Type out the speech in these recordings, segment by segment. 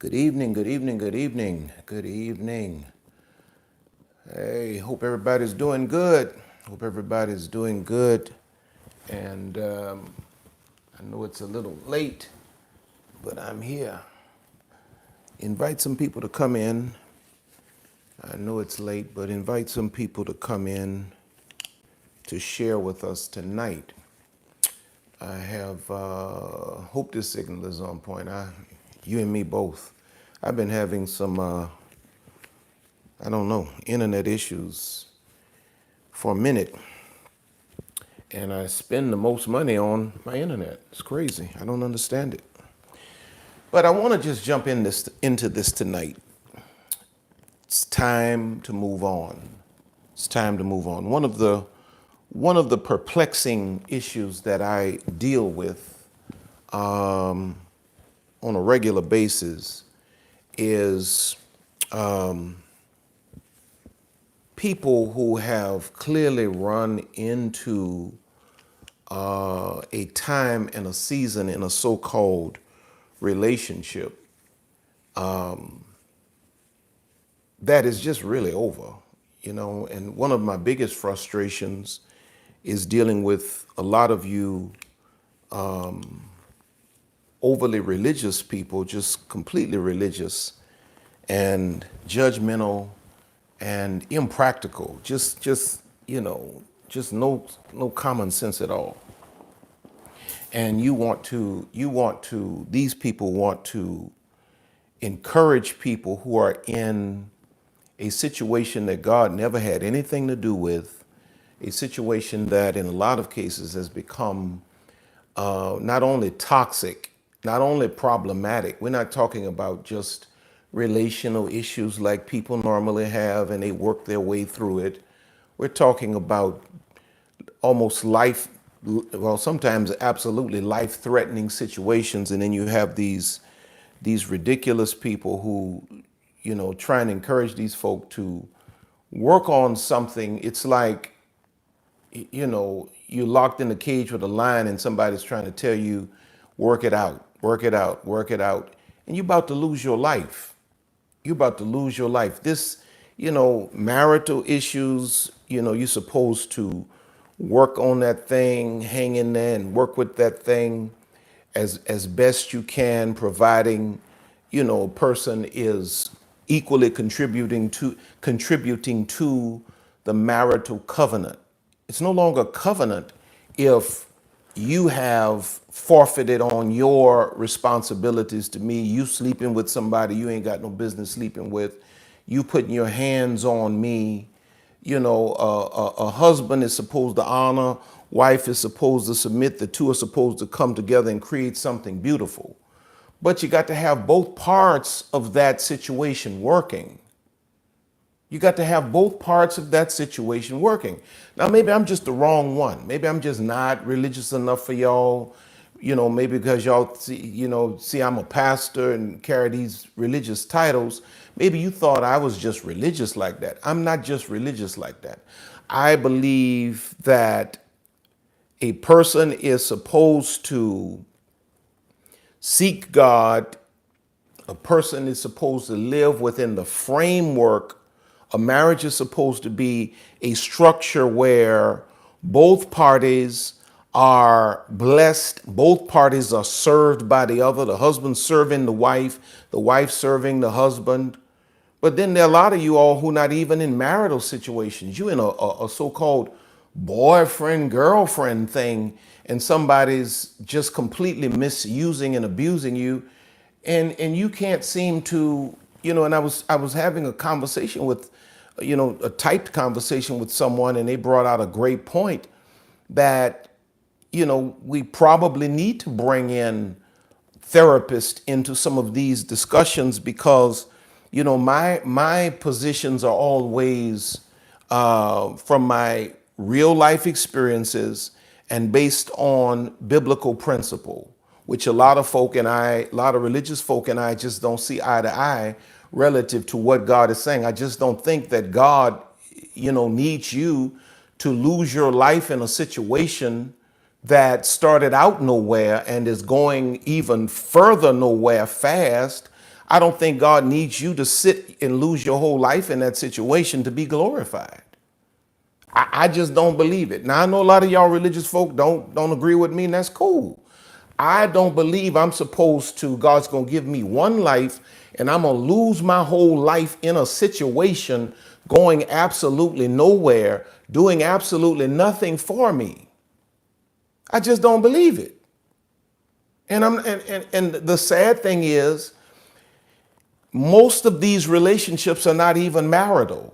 Good evening, good evening, good evening, good evening. Hey, hope everybody's doing good. Hope everybody's doing good. And I know it's a little late, but I'm here. Invite some people to come in. I know it's late, but invite some people to come in to share with us tonight. I have, hope this signal is on point. You and me both. I've been having some, I don't know, internet issues for a minute. And I spend the most money on my internet. It's crazy. I don't understand it. But I want to just jump into this tonight. It's time to move on. It's time to move on. One of the perplexing issues that I deal with on a regular basis is people who have clearly run into a time and a season in a so-called relationship that is just really over. And one of my biggest frustrations is dealing with a lot of you overly religious people, just completely religious and judgmental and impractical, just no common sense at all. And these people want to encourage people who are in a situation that God never had anything to do with, a situation that in a lot of cases has become not only toxic, not only problematic. We're not talking about just relational issues like people normally have and they work their way through it. We're talking about almost well, sometimes absolutely life-threatening situations, and then you have these ridiculous people who, try and encourage these folk to work on something. It's like, you're locked in a cage with a lion, and somebody's trying to tell you, work it out, work it out, work it out, and you're about to lose your life. You're about to lose your life. Marital issues, you're supposed to work on that thing, hang in there and work with that thing as best you can, providing, a person is equally contributing to the marital covenant. It's no longer a covenant if you have forfeited on your responsibilities to me. You sleeping with somebody you ain't got no business sleeping with. You putting your hands on me. A husband is supposed to honor, wife is supposed to submit. The two are supposed to come together and create something beautiful. But you got to have both parts of that situation working. You got to have both parts of that situation working. Now, maybe I'm just the wrong one. Maybe I'm just not religious enough for y'all. Maybe because y'all see I'm a pastor and carry these religious titles. Maybe you thought I was just religious like that. I'm not just religious like that. I believe that a person is supposed to seek God. A person is supposed to live within the framework. A marriage is supposed to be a structure where both parties are blessed, both parties are served by the other, the husband serving the wife serving the husband. But then there are a lot of you all who are not even in marital situations. You in a so-called boyfriend, girlfriend thing, and somebody's just completely misusing and abusing you. And you can't seem to, and I was having a conversation with, a typed conversation with someone, and they brought out a great point that, we probably need to bring in therapists into some of these discussions because, my positions are always from my real life experiences and based on biblical principle, which a lot of religious folk and I just don't see eye to eye relative to what God is saying. I just don't think that God, needs you to lose your life in a situation that started out nowhere and is going even further nowhere fast. I don't think God needs you to sit and lose your whole life in that situation to be glorified. I just don't believe it. Now I know a lot of y'all religious folk don't agree with me, and that's cool. I don't believe I'm supposed to, God's gonna give me one life and I'm gonna lose my whole life in a situation going absolutely nowhere, doing absolutely nothing for me. I just don't believe it. And the sad thing is, most of these relationships are not even marital.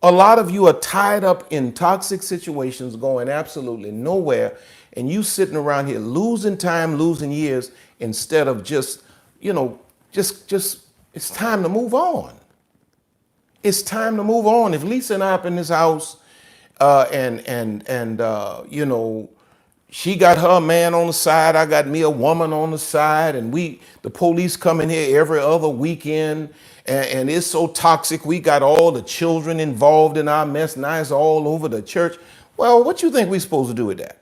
A lot of you are tied up in toxic situations going absolutely nowhere, and you sitting around here losing time, losing years, instead of just, just it's time to move on. It's time to move on. If Lisa and I up in this house, she got her man on the side, I got me a woman on the side, and the police come in here every other weekend, and it's so toxic. We got all the children involved in our mess. Now it's all over the church. Well, what you think we're supposed to do with that?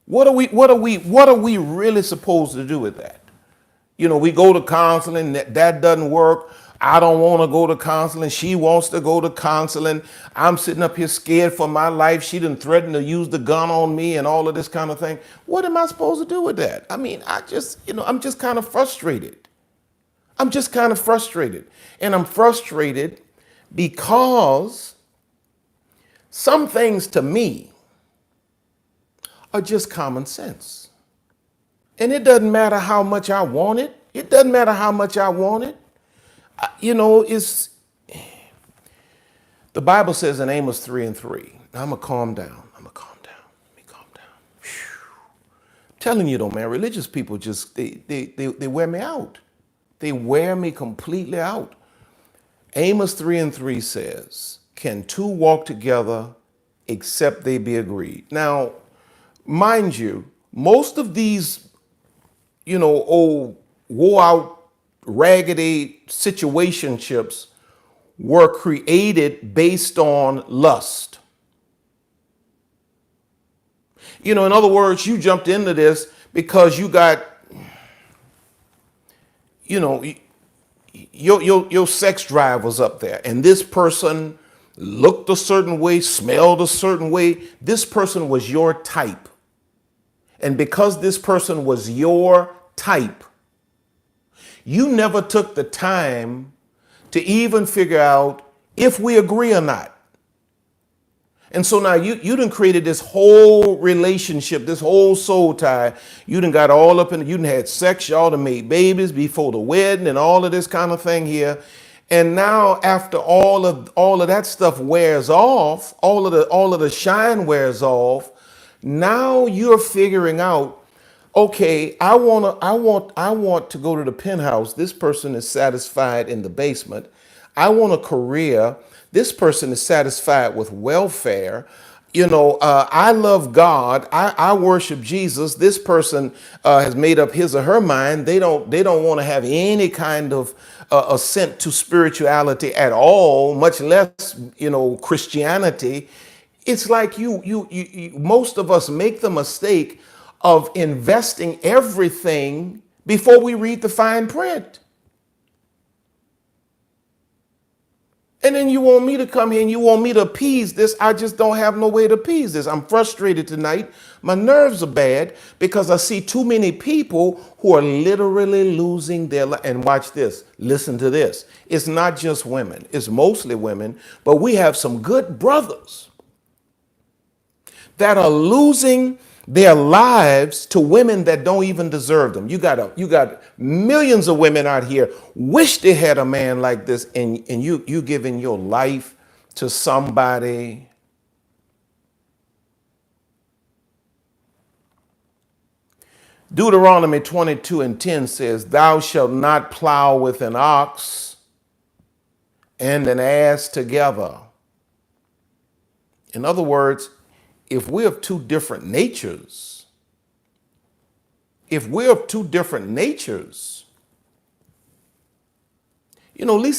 What are we really supposed to do with that? We go to counseling, that doesn't work. I don't want to go to counseling. She wants to go to counseling. I'm sitting up here scared for my life. She done threatened to use the gun on me and all of this kind of thing. What am I supposed to do with that? I mean, I'm just kind of frustrated. I'm just kind of frustrated. And I'm frustrated because some things to me are just common sense. And it doesn't matter how much I want it. It doesn't matter how much I want it. It's the Bible says in Amos 3:3. Now I'm gonna calm down. I'm gonna calm down. Let me calm down. I'm telling you though, man, religious people just they wear me out. They wear me completely out. Amos 3:3 says, "Can two walk together except they be agreed?" Now, mind you, most of these old wore out, raggedy situationships were created based on lust. In other words, you jumped into this because you got, your sex drive was up there, and this person looked a certain way, smelled a certain way. This person was your type. And because this person was your type, you never took the time to even figure out if we agree or not. And so now you done created this whole relationship, this whole soul tie. You done got all up in, you done had sex, y'all done made babies before the wedding and all of this kind of thing here. And now after all of that stuff wears off, all of the shine wears off, now you're figuring out, okay, I want to go to the penthouse. This person is satisfied in the basement. I want a career. This person is satisfied with welfare. I love God. I worship Jesus. This person has made up his or her mind. They don't want to have any kind of assent to spirituality at all, much less Christianity. It's like you most of us make the mistake of investing everything before we read the fine print. And then you want me to come here and you want me to appease this. I just don't have no way to appease this. I'm frustrated tonight. My nerves are bad because I see too many people who are literally losing their life. And watch this. Listen to this. It's not just women. It's mostly women. But we have some good brothers that are losing their lives to women that don't even deserve them. You got millions of women out here wish they had a man like this, and you giving your life to somebody. Deuteronomy 22:10 says, "Thou shalt not plow with an ox and an ass together." In other words, if we're of two different natures, Lisa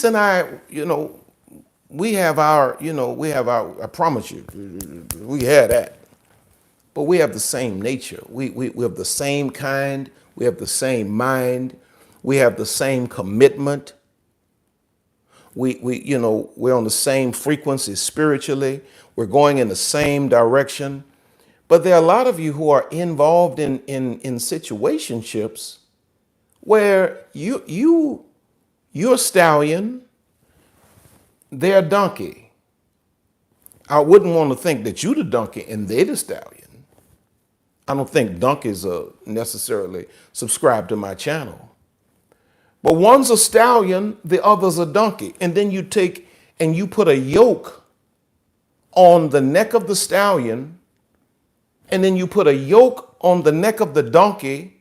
and I, I promise you, we have that. But we have the same nature. We have the same kind. We have the same mind. We have the same commitment. We're on the same frequency spiritually. We're going in the same direction. But there are a lot of you who are involved in situationships where you're a stallion, they're a donkey. I wouldn't want to think that you're the donkey and they're the stallion. I don't think donkeys are necessarily subscribed to my channel. But one's a stallion, the other's a donkey. And then you take and you put a yoke on the neck of the stallion, and then you put a yoke on the neck of the donkey,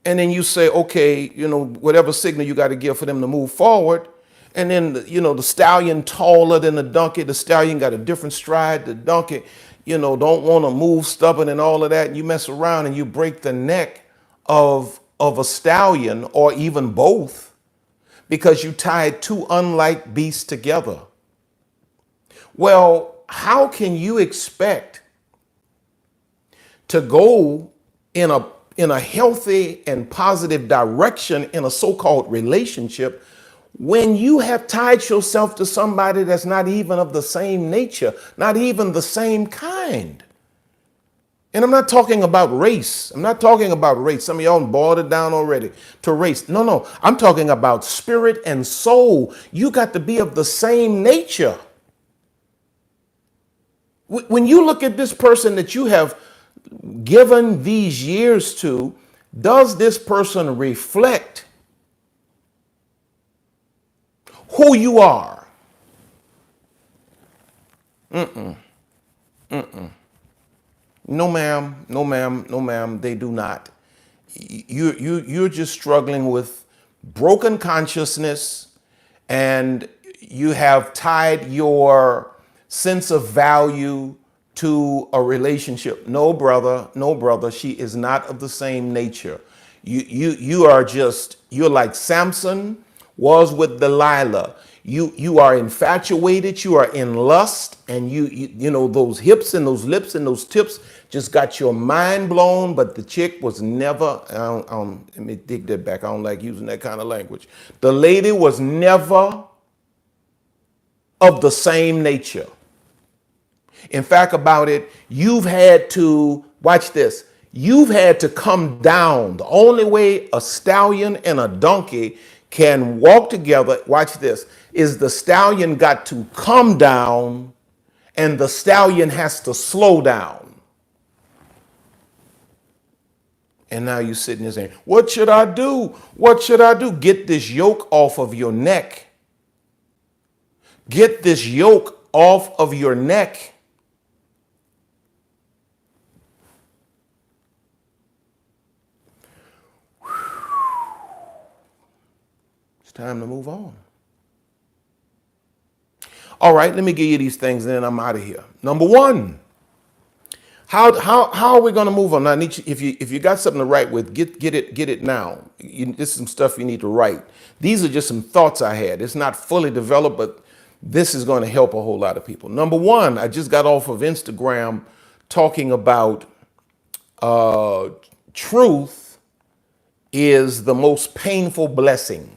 and then you say, okay, whatever signal you got to give for them to move forward. And then, the stallion taller than the stallion got a different stride. The donkey, don't want to move, stubborn and all of that. And you mess around and you break the neck of a stallion, or even both, because you tied two unlike beasts together. Well, how can you expect to go in a healthy and positive direction in a so-called relationship when you have tied yourself to somebody that's not even of the same nature, not even the same kind? And I'm not talking about race. I'm not talking about race. Some of y'all boiled it down already to race. No. I'm talking about spirit and soul. You got to be of the same nature. When you look at this person that you have given these years to, does this person reflect who you are? No, ma'am. No, ma'am. No, ma'am. They do not. You're just struggling with broken consciousness, and you have tied your sense of value to a relationship. No, brother. No, brother. She is not of the same nature. You're like Samson was with Delilah. You are infatuated, you are in lust, and you know those hips and those lips and those tips just got your mind blown, but the chick was never, let me dig that back. I don't like using that kind of language. The lady was never of the same nature. In fact, about it, you've had to, watch this, you've had to come down. The only way a stallion and a donkey can walk together, watch this, is the stallion got to come down and the stallion has to slow down. And now you're sitting there saying, what should I do? What should I do? Get this yoke off of your neck. Get this yoke off of your neck. It's time to move on. All right, let me give you these things and then I'm out of here. Number one, how are we going to move on? Now, I need you, if you got something to write with, get it now. This is some stuff you need to write. These are just some thoughts I had. It's not fully developed, but this is going to help a whole lot of people. Number one, I just got off of Instagram talking about truth is the most painful blessing.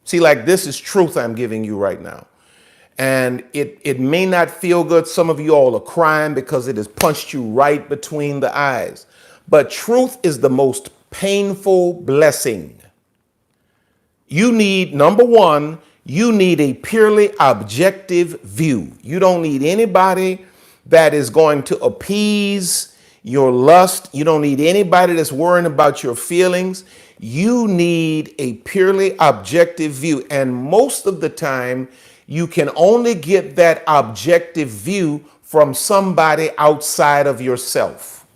See, like this is truth I'm giving you right now. And it may not feel good. Some of you all are crying because it has punched you right between the eyes. But truth is the most painful blessing. You need, number one, you need a purely objective view. You don't need anybody that is going to appease your lust. You don't need anybody that's worrying about your feelings. You need a purely objective view. And most of the time, you can only get that objective view from somebody outside of yourself.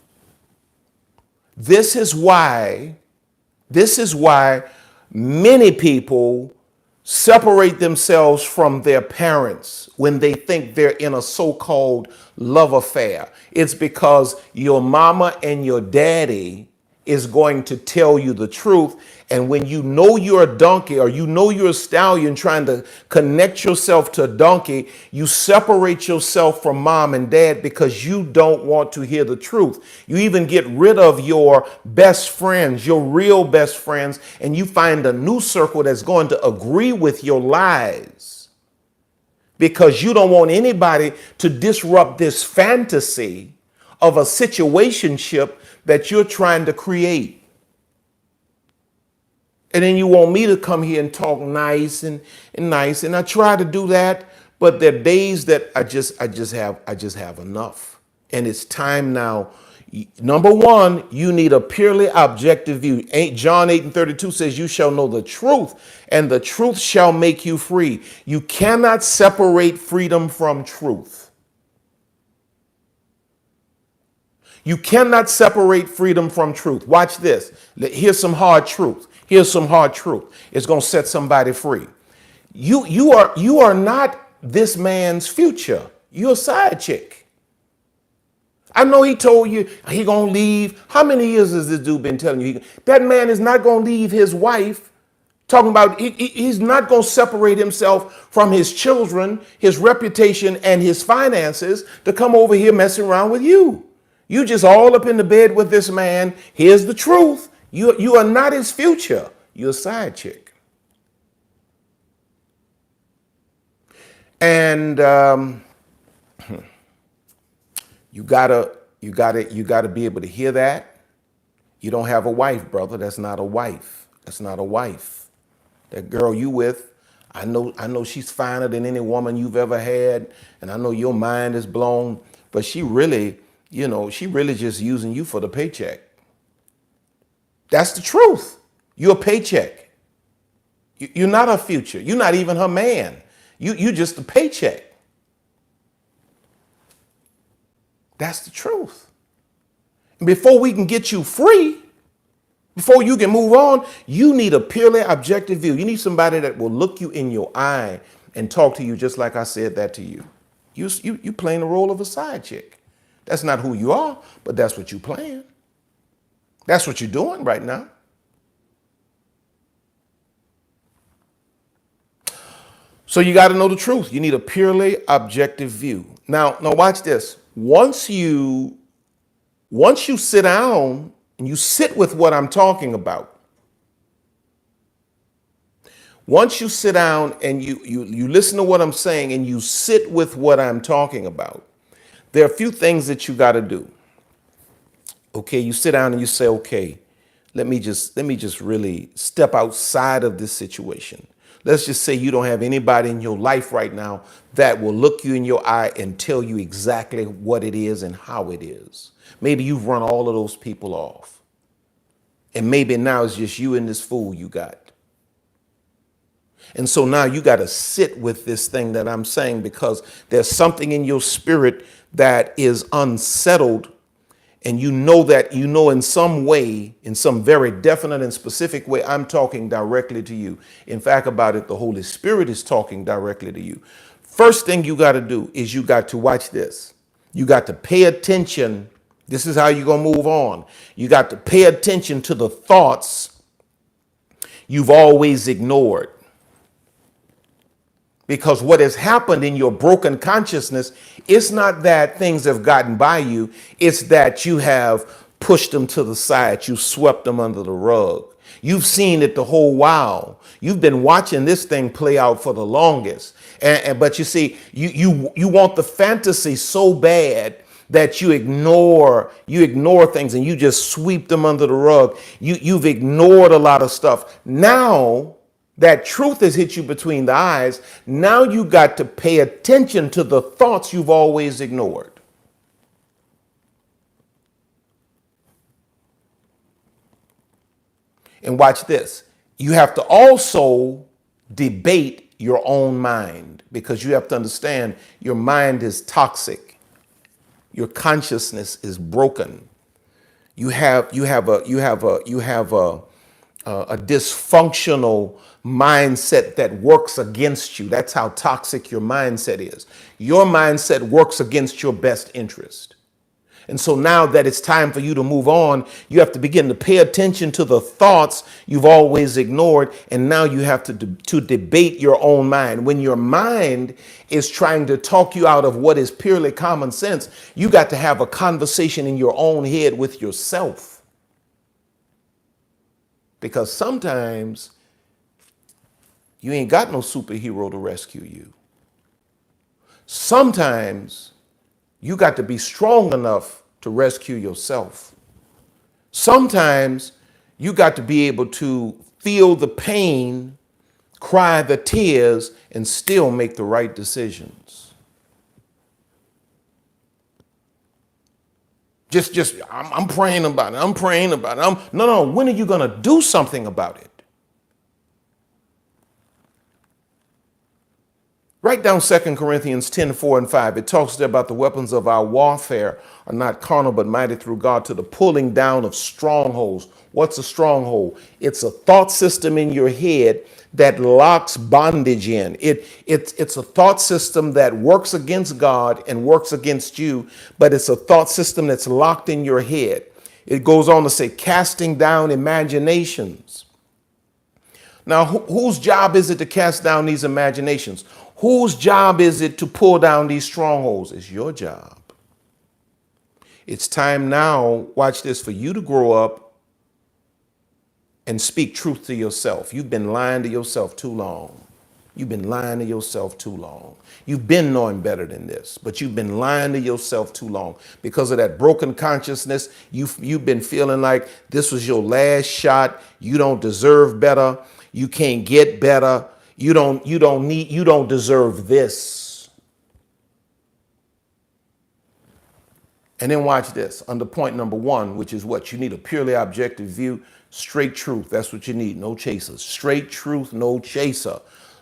This is why many people separate themselves from their parents when they think they're in a so-called love affair. It's because your mama and your daddy is going to tell you the truth. And when you know you're a donkey or you know you're a stallion trying to connect yourself to a donkey, you separate yourself from mom and dad because you don't want to hear the truth. You even get rid of your best friends, your real best friends, and you find a new circle that's going to agree with your lies because you don't want anybody to disrupt this fantasy of a situationship that you're trying to create. And then you want me to come here and talk nice and nice. And I try to do that, but there are days that I just have enough. And it's time now. Number one, you need a purely objective view. John 8:32 says, you shall know the truth, and the truth shall make you free. You cannot separate freedom from truth. You cannot separate freedom from truth. Watch this. Here's some hard truth. Here's some hard truth. It's going to set somebody free. You are not this man's future. You're a side chick. I know he told you he going to leave. How many years has this dude been telling you? That man is not going to leave his wife. Talking about he's not going to separate himself from his children, his reputation, and his finances to come over here messing around with you. You just all up in the bed with this man. Here's the truth. You are not his future. You're a side chick. And you gotta be able to hear that. You don't have a wife, brother. That's not a wife. That's not a wife. That girl you with, I know she's finer than any woman you've ever had, and I know your mind is blown, but she really just using you for the paycheck. That's the truth. You're a paycheck. You're not her future. You're not even her man. You're just a paycheck. That's the truth. And before we can get you free, before you can move on, you need a purely objective view. You need somebody that will look you in your eye and talk to you just like I said that to you. You playing the role of a side chick. That's not who you are, but that's what you're playing. That's what you're doing right now. So you got to know the truth. You need a purely objective view. Now watch this. Once you sit down and you sit with what I'm talking about, once you sit down and you listen to what I'm saying and you sit with what I'm talking about, there are a few things that you got to do. Okay, you sit down and you say, okay, let me just really step outside of this situation. Let's just say you don't have anybody in your life right now that will look you in your eye and tell you exactly what it is and how it is. Maybe you've run all of those people off. And maybe now it's just you and this fool you got. And so now you got to sit with this thing that I'm saying because there's something in your spirit that is unsettled. And you know in some way, in some very definite and specific way, I'm talking directly to you. In fact, about it, the Holy Spirit is talking directly to you. First thing you got to do is you got to watch this. You got to pay attention. This is how you're going to move on. You got to pay attention to the thoughts you've always ignored. Because what has happened in your broken consciousness, it's not that things have gotten by you. It's that you have pushed them to the side. You swept them under the rug. You've seen it the whole while. You've been watching this thing play out for the longest. But you see, you want the fantasy so bad that you ignore things and you just sweep them under the rug. You've ignored a lot of stuff. Now, that truth has hit you between the eyes. Now you got to pay attention to the thoughts you've always ignored. And watch this. You have to also debate your own mind because you have to understand your mind is toxic. Your consciousness is broken. You have a dysfunctional mindset that works against you. That's how toxic your mindset is. Your mindset works against your best interest. And so now that it's time for you to move on, you have to begin to pay attention to the thoughts you've always ignored. And now you have to debate your own mind. When your mind is trying to talk you out of what is purely common sense, you got to have a conversation in your own head with yourself. Because sometimes you ain't got no superhero to rescue you. Sometimes you got to be strong enough to rescue yourself. Sometimes you got to be able to feel the pain, cry the tears, and still make the right decisions. I'm praying about it. I'm praying about it. No. When are you going to do something about it? Write down 2 Corinthians 10:4-5. It talks there about the weapons of our warfare are not carnal, but mighty through God to the pulling down of strongholds. What's a stronghold? It's a thought system in your head that locks bondage in. It's a thought system that works against God and works against you, but it's a thought system that's locked in your head. It goes on to say, casting down imaginations. Now, whose job is it to cast down these imaginations? Whose job is it to pull down these strongholds? It's your job. It's time now, watch this, for you to grow up and speak truth to yourself. You've been lying to yourself too long. You've been lying to yourself too long. You've been knowing better than this, but you've been lying to yourself too long. Because of that broken consciousness, you've been feeling like this was your last shot. You don't deserve better. You can't get better. You don't deserve this. And then watch this under point number 1, which is what you need: a purely objective view, straight truth. That's what you need. No chasers. Straight truth, no chaser.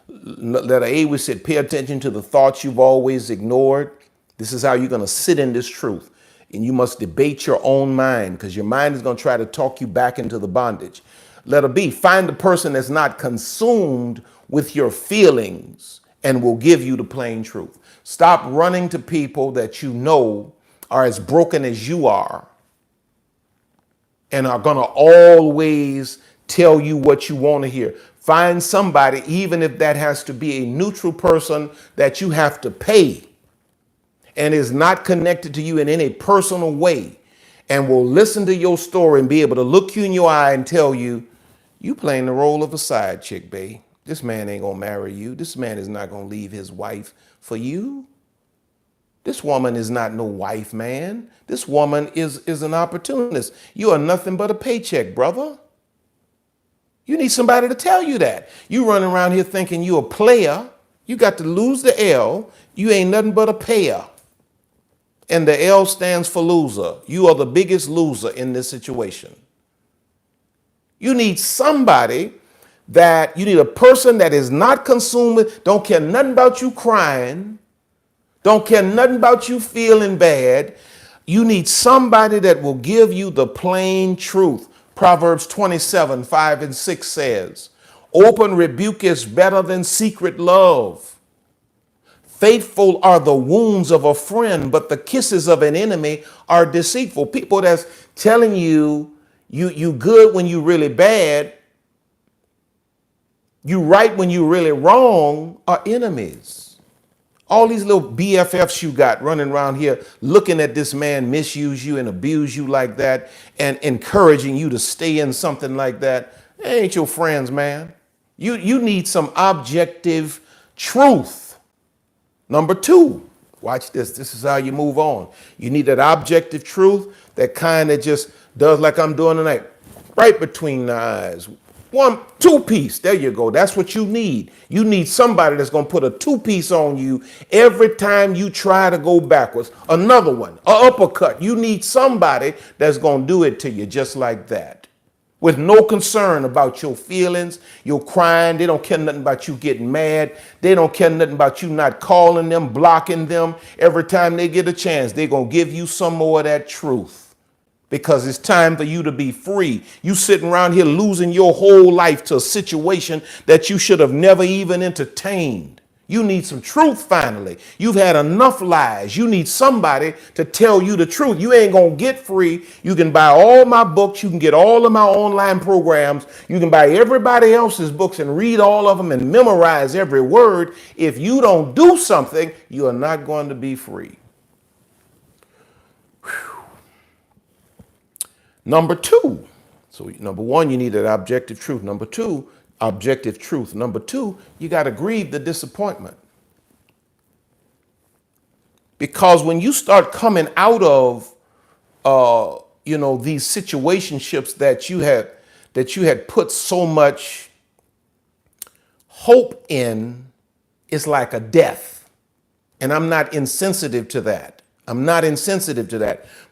Letter A, we said, pay attention to the thoughts you've always ignored. This is how you're going to sit in this truth. And you must debate your own mind, because your mind is going to try to talk you back into the bondage. Letter B, find the person that's not consumed with your feelings and will give you the plain truth. Stop running to people that you know are as broken as you are and are going to always tell you what you want to hear. Find somebody, even if that has to be a neutral person that you have to pay and is not connected to you in any personal way, and will listen to your story and be able to look you in your eye and tell you, you playing the role of a side chick, babe. This man ain't gonna marry you. This man is not gonna leave his wife for you. This woman is not no wife, man. This woman is an opportunist. You are nothing but a paycheck, brother. You need somebody to tell you that. You running around here thinking you a player. You got to lose the L. You ain't nothing but a payer. And the L stands for loser. You are the biggest loser in this situation. You need somebody you need a person that is not consumed with, don't care nothing about you crying, don't care nothing about you feeling bad. You need somebody that will give you the plain truth. Proverbs 27:5-6 says, open rebuke is better than secret love. Faithful are the wounds of a friend, but the kisses of an enemy are deceitful. People that's telling you good when you really bad, you right when you really wrong, are enemies. All these little BFFs you got running around here looking at this man misuse you and abuse you like that and encouraging you to stay in something like that, they ain't your friends, man. You need some objective truth. Number 2, watch this. This is how you move on. You need that objective truth that kind of just does like I'm doing tonight, right between the eyes. 1, 2-piece. There you go. That's what you need. You need somebody that's going to put a 2-piece on you every time you try to go backwards. Another one, an uppercut. You need somebody that's going to do it to you just like that, with no concern about your feelings, your crying. They don't care nothing about you getting mad. They don't care nothing about you not calling them, blocking them. Every time they get a chance, they're going to give you some more of that truth. Because it's time for you to be free. You sitting around here losing your whole life to a situation that you should have never even entertained. You need some truth finally. You've had enough lies. You need somebody to tell you the truth. You ain't going to get free. You can buy all my books. You can get all of my online programs. You can buy everybody else's books and read all of them and memorize every word. If you don't do something, you are not going to be free. Whew. Number two. So number one, you need that objective truth. Number two, objective truth. Number two, you got to grieve the disappointment. Because when you start coming out of, these situationships that you had put so much hope in, it's like a death. And I'm not insensitive to that.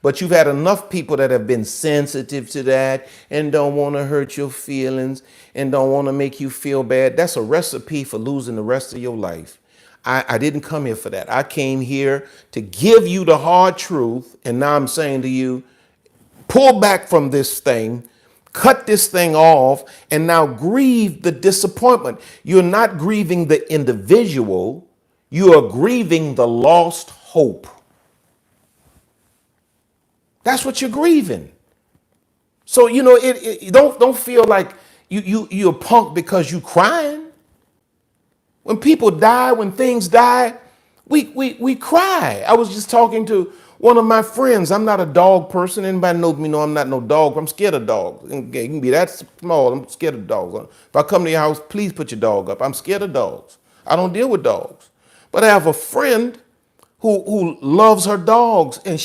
But you've had enough people that have been sensitive to that and don't want to hurt your feelings and don't want to make you feel bad. That's a recipe for losing the rest of your life. I didn't come here for that. I came here to give you the hard truth. And now I'm saying to you, pull back from this thing, cut this thing off, and now grieve the disappointment. You're not grieving the individual. You are grieving the lost hope. That's what you're grieving. So, don't feel like you're a punk because you crying. When people die, when things die, we cry. I was just talking to one of my friends. I'm not a dog person. Anybody knows me know I'm not no dog. I'm scared of dogs. You can be that small. I'm scared of dogs. If I come to your house, please put your dog up. I'm scared of dogs. I don't deal with dogs. But I have a friend who loves her dogs, and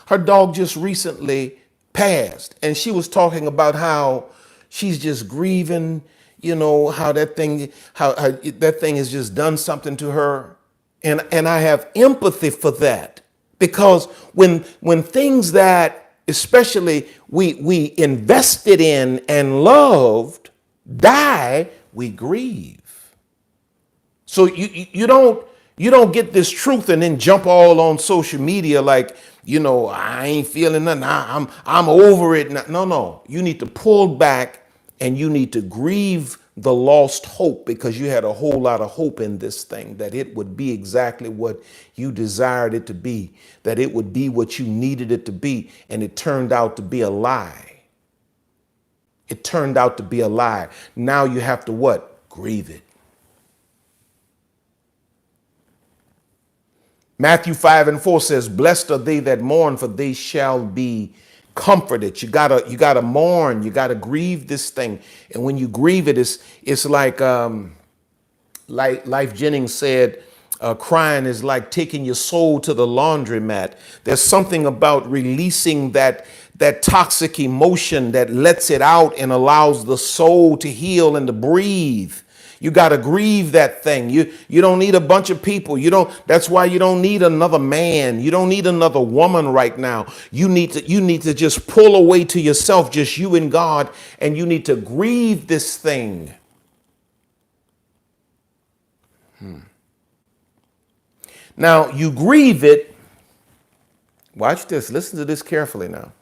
her dog just recently passed, and she was talking about how she's just grieving, how that thing has just done something to her, and I have empathy for that, because when things that especially we invested in and loved die, we grieve. So you don't get this truth and then jump all on social media like, I ain't feeling nothing. I'm over it. No. You need to pull back and you need to grieve the lost hope, because you had a whole lot of hope in this thing, that it would be exactly what you desired it to be, that it would be what you needed it to be. And it turned out to be a lie. It turned out to be a lie. Now you have to what? Grieve it. Matthew 5:4 says, blessed are they that mourn, for they shall be comforted. You gotta mourn. You gotta grieve this thing. And when you grieve it, it's like Life Jennings said, crying is like taking your soul to the laundromat. There's something about releasing that toxic emotion that lets it out and allows the soul to heal and to breathe. You got to grieve that thing. You don't need a bunch of people. That's why you don't need another man. You don't need another woman right now. You need to just pull away to yourself, just you and God, and you need to grieve this thing. Now you grieve it. Watch this. Listen to this carefully now.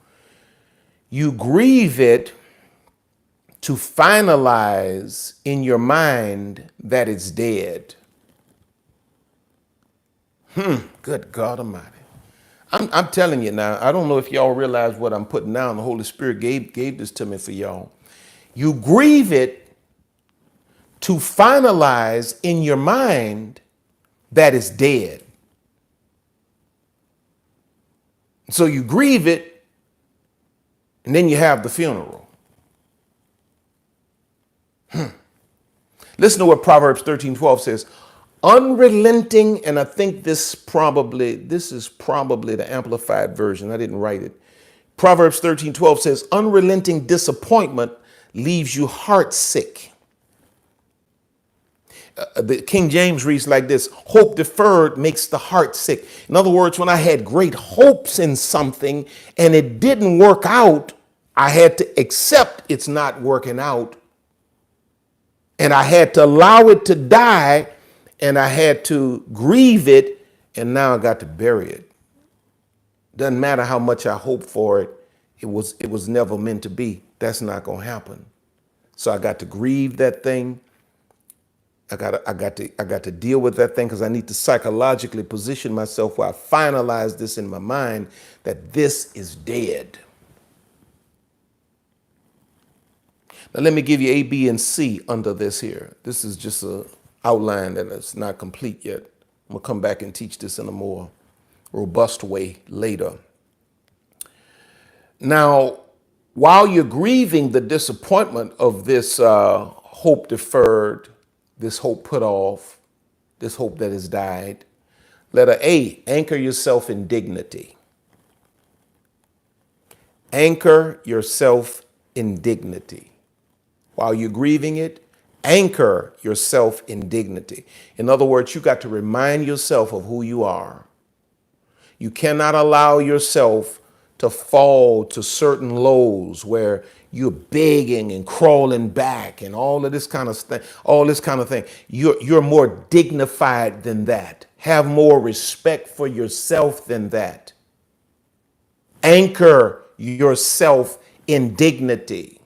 You grieve it to finalize in your mind that it's dead. Good God Almighty. I'm telling you now, I don't know if y'all realize what I'm putting down. The Holy Spirit gave this to me for y'all. You grieve it to finalize in your mind that it's dead. So you grieve it, and then you have the funeral. Listen to what Proverbs 13:12 says. Unrelenting, and I think this is probably the amplified version. I didn't write it. Proverbs 13:12 says, unrelenting disappointment leaves you heartsick. The King James reads like this: hope deferred makes the heart sick. In other words, when I had great hopes in something and it didn't work out, I had to accept it's not working out. And I had to allow it to die, and I had to grieve it, and now I got to bury it. Doesn't matter how much I hoped for it. It was never meant to be. That's not going to happen. So I got to grieve that thing, I got to deal with that thing because I need to psychologically position myself where I finalize this in my mind that this is dead. Now let me give you A, B, and C under this here. This is just a outline and it's not complete yet. I'm gonna come back and teach this in a more robust way later. Now, while you're grieving the disappointment of this hope deferred, this hope put off, this hope that has died, letter A, anchor yourself in dignity. Anchor yourself in dignity. While you're grieving it, anchor yourself in dignity. In other words, you got to remind yourself of who you are. You cannot allow yourself to fall to certain lows where you're begging and crawling back and all of this kind of stuff, all this kind of thing. You're more dignified than that. Have more respect for yourself than that. Anchor yourself in dignity.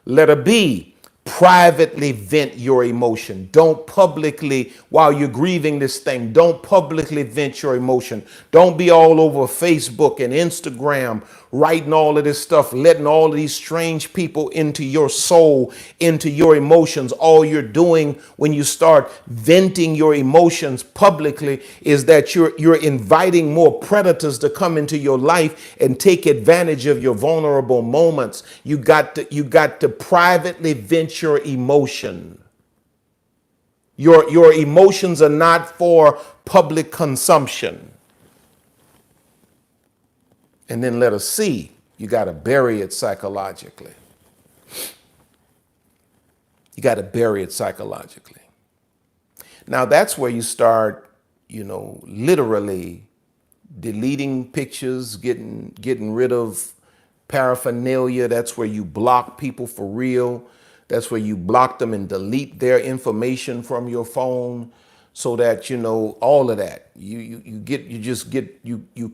Letter B, privately vent your emotion. Don't publicly, while you're grieving this thing, don't publicly vent your emotion. Don't be all over Facebook and Instagram writing all of this stuff, letting all of these strange people into your soul, into your emotions. All you're doing when you start venting your emotions publicly is that you're inviting more predators to come into your life and take advantage of your vulnerable moments. You got to privately vent your emotion. Your emotions are not for public consumption. And then letter C, you got to bury it psychologically. You got to bury it psychologically. Now that's where you start, literally deleting pictures, getting rid of paraphernalia. That's where you block people for real. That's where you block them and delete their information from your phone so that, all of that. You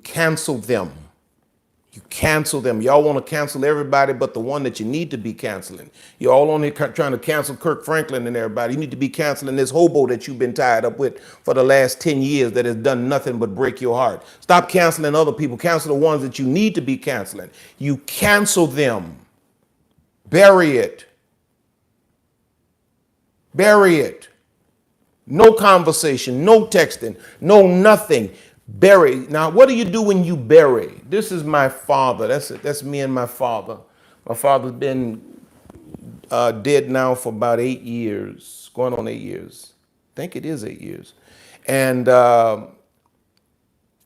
cancel them. You cancel them. Y'all want to cancel everybody but the one that you need to be canceling. You're all only trying to cancel Kirk Franklin and everybody. You need to be canceling this hobo that you've been tied up with for the last 10 years that has done nothing but break your heart. Stop canceling other people. Cancel the ones that you need to be canceling. You cancel them. Bury it. Bury it. No conversation, no texting, no nothing. Bury. Now, what do you do when you bury? This is my father. That's me and my father. My father's been dead now for about 8 years, going on 8 years. I think it is 8 years. And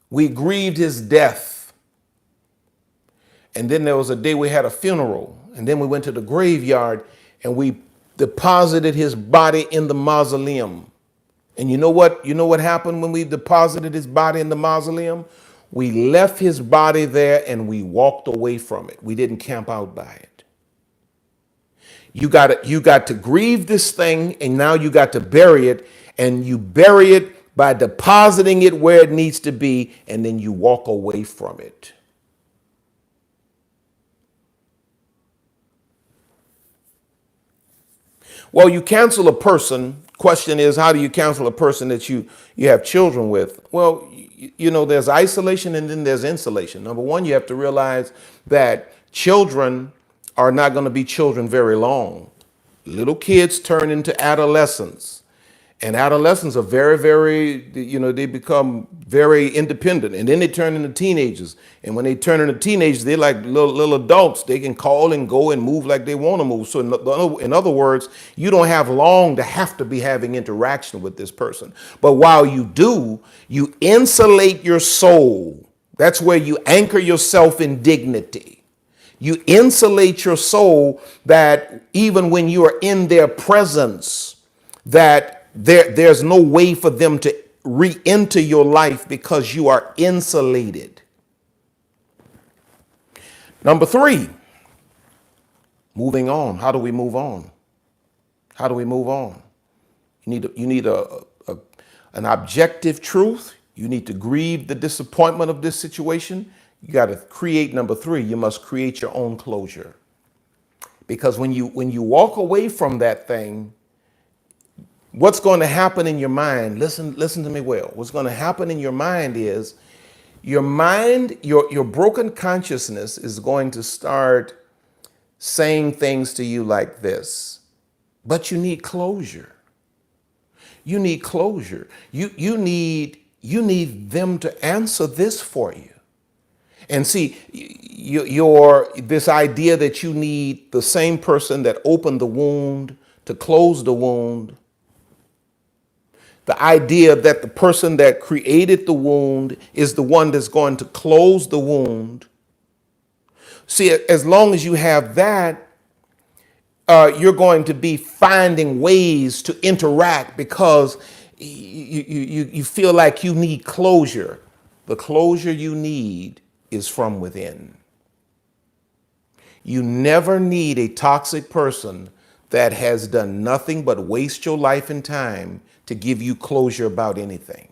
we grieved his death. And then there was a day we had a funeral. And then we went to the graveyard and we deposited his body in the mausoleum. And you know what happened when we deposited his body in the mausoleum? We left his body there and we walked away from it. We didn't camp out by it. You got to grieve this thing, and now you got to bury it, and you bury it by depositing it where it needs to be, and then you walk away from it. Well, you cancel a person. Question is, how do you cancel a person that you have children with? Well, there's isolation and then there's insulation. Number one, you have to realize that children are not going to be children very long. Little kids turn into adolescents. And adolescents are very, very, they become very independent. And then they turn into teenagers. And when they turn into teenagers, they're like little adults. They can call and go and move like they want to move. So in other words, you don't have long to have to be having interaction with this person. But while you do, you insulate your soul. That's where you anchor yourself in dignity. You insulate your soul that even when you are in their presence, that there's no way for them to re-enter your life because you are insulated. Number 3, moving on. How do we move on? How do we move on? You need an objective truth. You need to grieve the disappointment of this situation. You got to create, number 3, you must create your own closure. Because when you walk away from that thing, What's going to happen in your mind? Listen to me well. What's going to happen in your mind is your mind, your broken consciousness is going to start saying things to you like this. But you need closure. You need closure. You need them to answer this for you. And see, your this idea that you need the same person that opened the wound to close the wound, the idea that the person that created the wound is the one that's going to close the wound. See, as long as you have that, you're going to be finding ways to interact because you feel like you need closure. The closure you need is from within. You never need a toxic person that has done nothing but waste your life and time to give you closure about anything.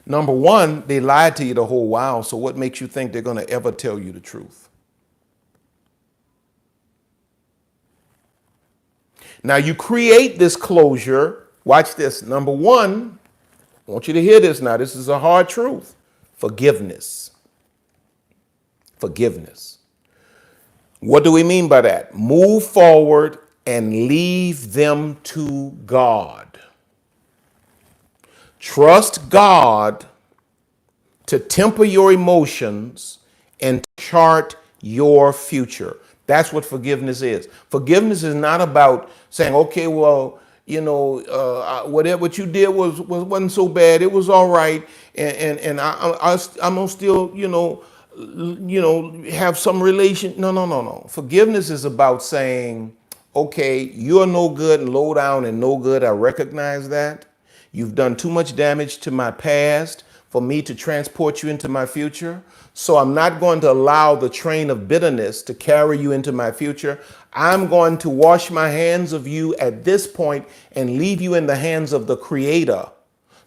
Number one, they lied to you the whole while, so what makes you think they're going to ever tell you the truth? Now you create this closure. Watch this. Number one, I want you to hear this now. This is a hard truth. Forgiveness. Forgiveness. What do we mean by that? Move forward and leave them to God. Trust God to temper your emotions and chart your future. That's what forgiveness is. Forgiveness is not about saying, okay, well, whatever what you did wasn't so bad. It was all right, and I'm gonna still, have some relation. No, no, no, no. Forgiveness is about saying, okay, you're no good and low down and no good. I recognize that. You've done too much damage to my past for me to transport you into my future. So I'm not going to allow the train of bitterness to carry you into my future. I'm going to wash my hands of you at this point and leave you in the hands of the Creator,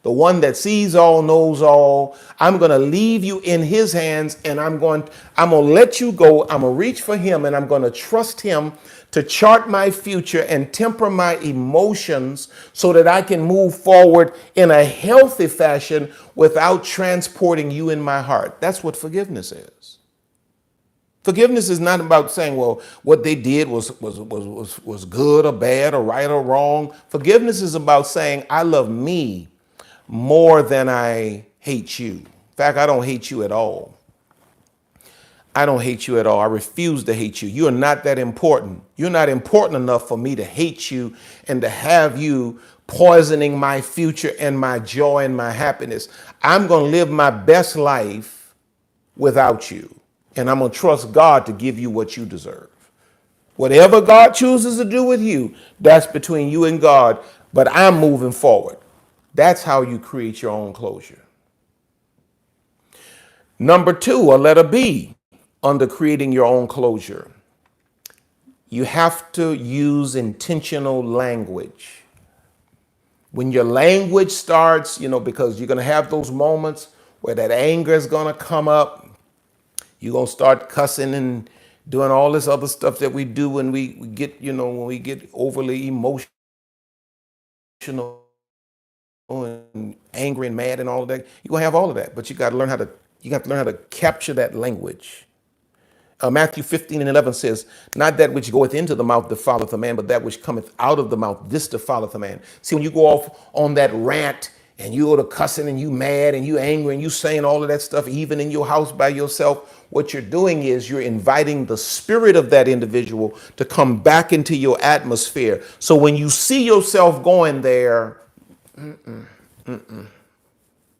the one that sees all, knows all. I'm going to leave you in his hands, and I'm going to let you go. I'm going to reach for him, and I'm going to trust him to chart my future and temper my emotions so that I can move forward in a healthy fashion without transporting you in my heart. That's what forgiveness is. Forgiveness is not about saying, well, what they did was good or bad or right or wrong. Forgiveness is about saying, I love me more than I hate you. In fact, I don't hate you at all. I don't hate you at all. I refuse to hate you. You're not that important. You're not important enough for me to hate you and to have you poisoning my future and my joy and my happiness. I'm going to live my best life without you. And I'm going to trust God to give you what you deserve. Whatever God chooses to do with you, that's between you and God. But I'm moving forward. That's how you create your own closure. Number two, or letter B, under creating your own closure, you have to use intentional language. When your language starts, because you're going to have those moments where that anger is going to come up, you're going to start cussing and doing all this other stuff that we do when we get, when we get overly emotional and angry and mad and all of that. You're going to have all of that, but you have to learn how to capture that language. Matthew 15:11 says, not that which goeth into the mouth defileth a man, but that which cometh out of the mouth, this defileth a man. See, when you go off on that rant and you go to cussing and you mad and you angry and you saying all of that stuff, even in your house by yourself, what you're doing is you're inviting the spirit of that individual to come back into your atmosphere. So when you see yourself going there, you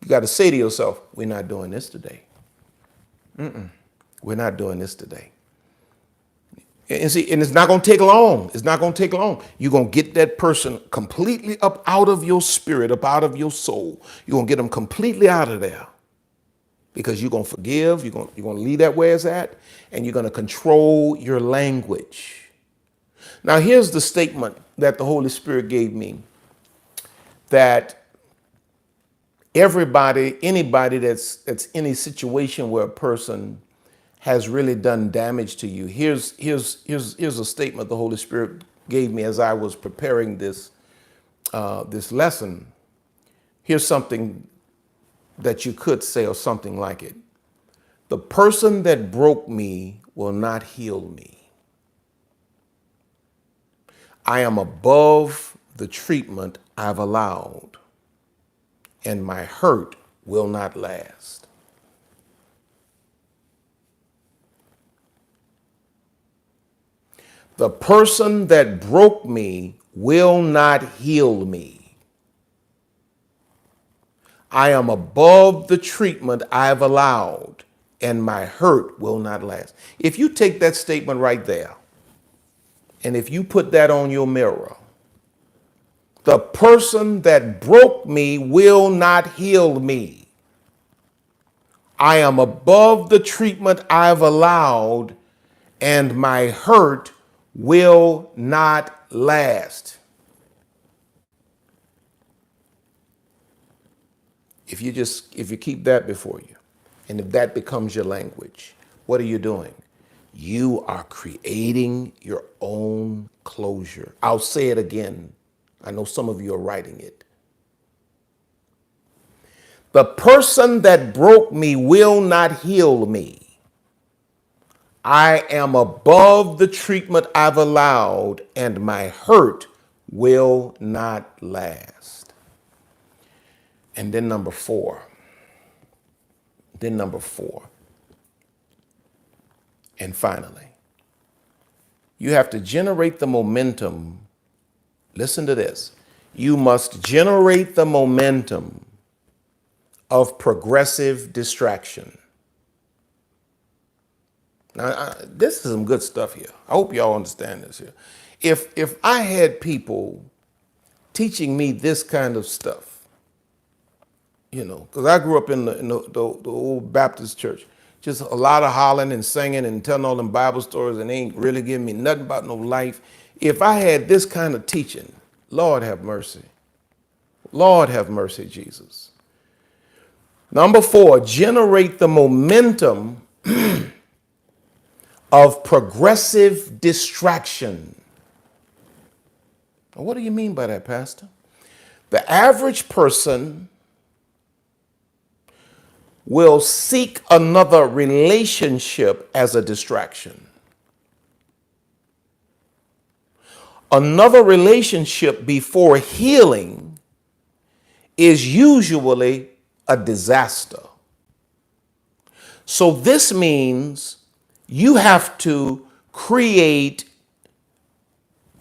got to say to yourself, we're not doing this today. We're not doing this today. And see, and it's not going to take long. It's not going to take long. You're going to get that person completely up out of your spirit, up out of your soul. You're going to get them completely out of there because you're going to forgive. You're going to leave that where it's at, and you're going to control your language. Now, here's the statement that the Holy Spirit gave me, that anybody that's in a situation where a person has really done damage to you. Here's a statement the Holy Spirit gave me as I was preparing this this lesson, here's something that you could say or something like it. The person that broke me will not heal me. I am above the treatment I've allowed, and my hurt will not last. The person that broke me will not heal me. I am above the treatment I've allowed, and my hurt will not last. If you take that statement right there, and if you put that on your mirror, the person that broke me will not heal me. I am above the treatment I've allowed, and my hurt will not last. If you keep that before you, and if that becomes your language, what are you doing? You are creating your own closure. I'll say it again. I know some of you are writing it. The person that broke me will not heal me. I am above the treatment I've allowed, and my hurt will not last. And then number four. And finally, you have to generate the momentum. Listen to this. You must generate the momentum of progressive distraction. Now, this is some good stuff here. I hope y'all understand this here. If I had people teaching me this kind of stuff, because I grew up in the old Baptist church, just a lot of hollering and singing and telling all them Bible stories, and they ain't really giving me nothing about no life. If I had this kind of teaching, Lord have mercy. Lord have mercy, Jesus. Number four, generate the momentum of progressive distraction. What do you mean by that, Pastor? The average person will seek another relationship as a distraction. Another relationship before healing is usually a disaster. So this means you have to create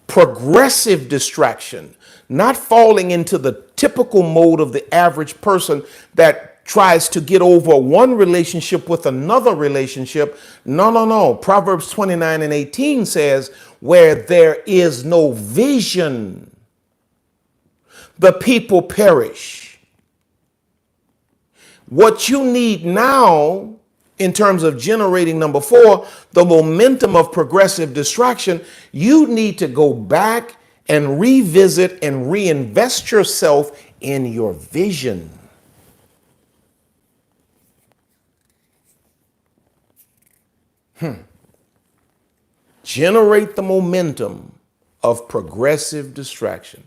progressive distraction, not falling into the typical mode of the average person that tries to get over one relationship with another relationship. No. Proverbs 29:18 says, where there is no vision, the people perish. What you need now, in terms of generating number four, the momentum of progressive distraction, you need to go back and revisit and reinvest yourself in your vision. Generate the momentum of progressive distraction.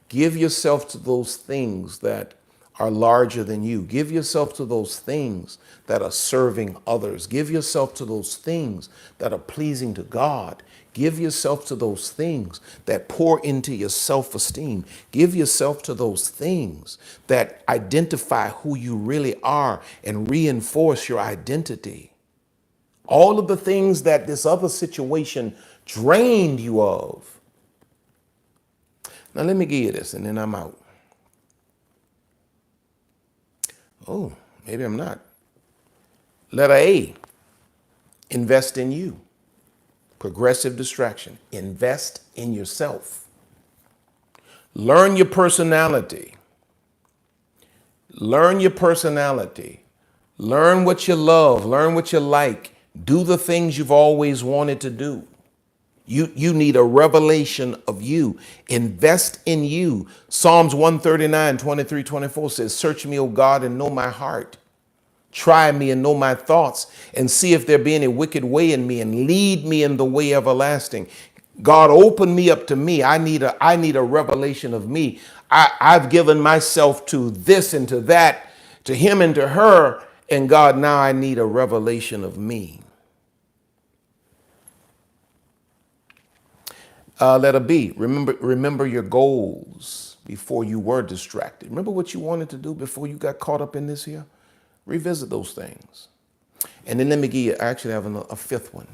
Give yourself to those things that are larger than you. Give yourself to those things that are serving others. Give yourself to those things that are pleasing to God. Give yourself to those things that pour into your self-esteem. Give yourself to those things that identify who you really are and reinforce your identity. All of the things that this other situation drained you of. Now, let me give you this, and then I'm out. Oh, maybe I'm not. Letter A, invest in you. Progressive distraction. Invest in yourself. Learn your personality. Learn your personality. Learn what you love. Learn what you like. Do the things you've always wanted to do. You need a revelation of you. Invest in you. Psalms 139:23-24 says, search me, O God, and know my heart. Try me and know my thoughts, and see if there be any wicked way in me, and lead me in the way everlasting. God, open me up to me. I need a revelation of me. I've given myself to this and to that, to him and to her. And God, now I need a revelation of me. Letter B, remember your goals before you were distracted. Remember what you wanted to do before you got caught up in this here? Revisit those things. And then let me give you, I actually have a fifth one.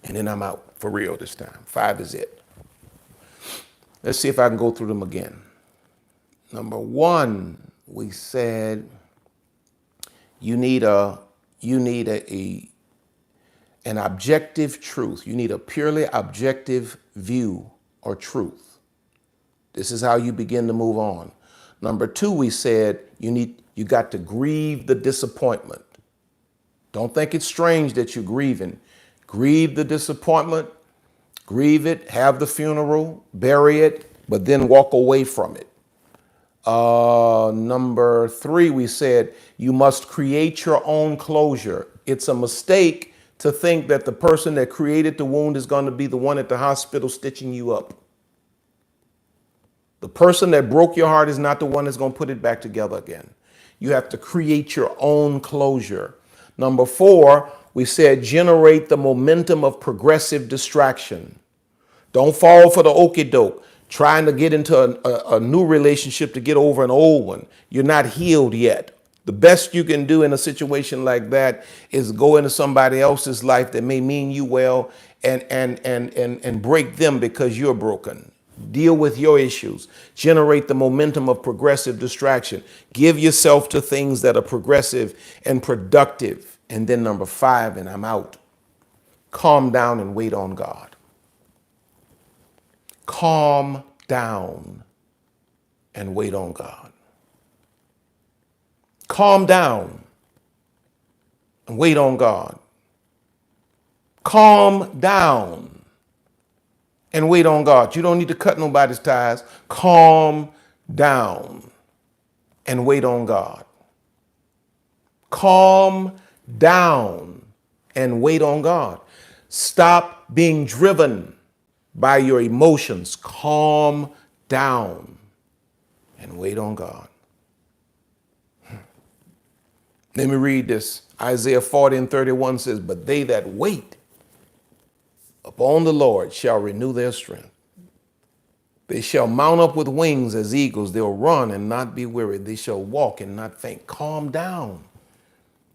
And then I'm out for real this time. 5 is it. Let's see if I can go through them again. Number 1, we said you need an objective truth. You need a purely objective view or truth. This is how you begin to move on. Number 2, we said you got to grieve the disappointment. Don't think it's strange that you're grieving. Grieve the disappointment, grieve it, have the funeral, bury it, but then walk away from it. Number 3, we said you must create your own closure. It's a mistake to think that the person that created the wound is going to be the one at the hospital stitching you up. The person that broke your heart is not the one that's going to put it back together again. You have to create your own closure. Number 4, we said generate the momentum of progressive distraction. Don't fall for the okie doke, trying to get into a new relationship to get over an old one. You're not healed yet. The best you can do in a situation like that is go into somebody else's life that may mean you well and break them because you're broken. Deal with your issues. Generate the momentum of progressive distraction. Give yourself to things that are progressive and productive. And then number 5, and I'm out. Calm down and wait on God. Calm down and wait on God. Calm down and wait on God. Calm down and wait on God. You don't need to cut nobody's ties. Calm down and wait on God. Calm down and wait on God. Stop being driven by your emotions. Calm down and wait on God. Let me read this. Isaiah 40:31 says, but they that wait upon the Lord shall renew their strength. They shall mount up with wings as eagles. They'll run and not be weary. They shall walk and not faint. Calm down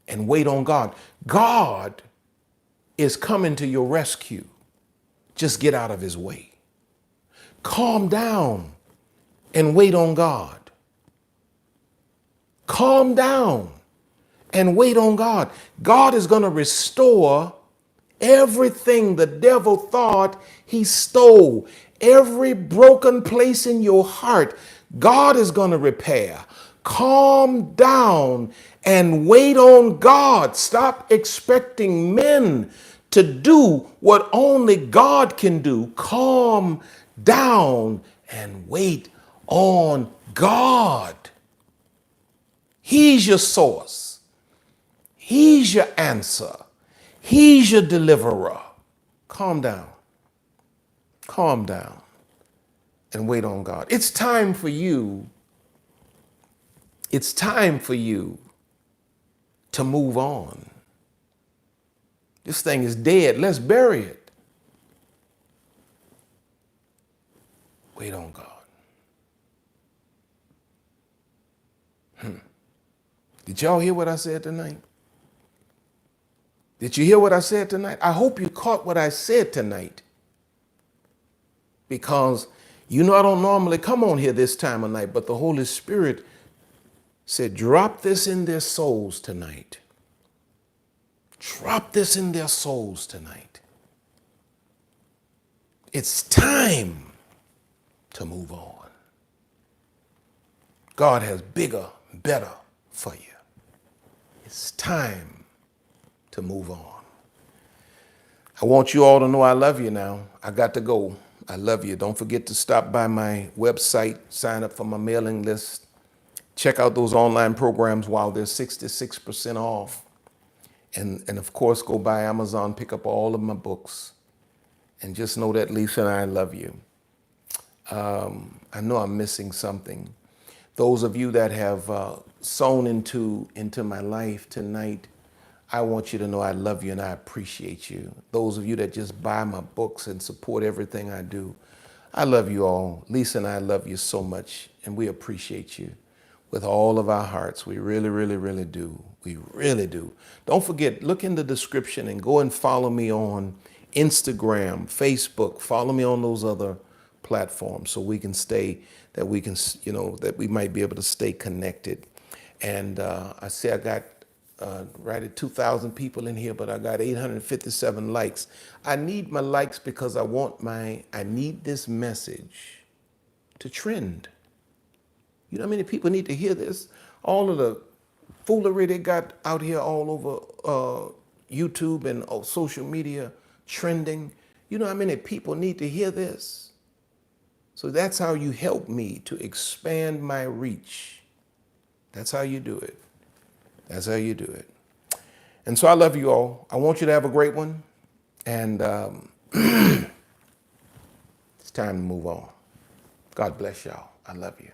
and wait on God. God is coming to your rescue. Just get out of his way. Calm down and wait on God. Calm down and wait on God. God is going to restore everything the devil thought he stole. Every broken place in your heart, God is going to repair. Calm down and wait on God. Stop expecting men to do what only God can do. Calm down and wait on God. He's your source. He's your answer. He's your deliverer. Calm down. Calm down and wait on God. It's time for you. It's time for you to move on. This thing is dead. Let's bury it. Wait on God. Did y'all hear what I said tonight? Did you hear what I said tonight? I hope you caught what I said tonight. Because I don't normally come on here this time of night, but the Holy Spirit said, drop this in their souls tonight. Drop this in their souls tonight. It's time to move on. God has bigger, better for you. It's time to move on. I want you all to know I love you now. I got to go. I love you. Don't forget to stop by my website, sign up for my mailing list. Check out those online programs while they're 66% off. And of course, go by Amazon, pick up all of my books. And just know that Lisa and I love you. I know I'm missing something. Those of you that have sown into my life tonight, I want you to know I love you and I appreciate you. Those of you that just buy my books and support everything I do, I love you all. Lisa and I love you so much, and we appreciate you with all of our hearts. We really, really, really do. We really do. Don't forget, look in the description and go and follow me on Instagram, Facebook. Follow me on those other platforms so we can stay, that we can, that we might be able to stay connected. And I say I got right at 2,000 people in here, but I got 857 likes. I need my likes because I need this message to trend. You know how many people need to hear this? All of the foolery they got out here all over YouTube and social media trending. You know how many people need to hear this? So that's how you help me to expand my reach. That's how you do it. That's how you do it. And so I love you all. I want you to have a great one. And it's time to move on. God bless y'all. I love you.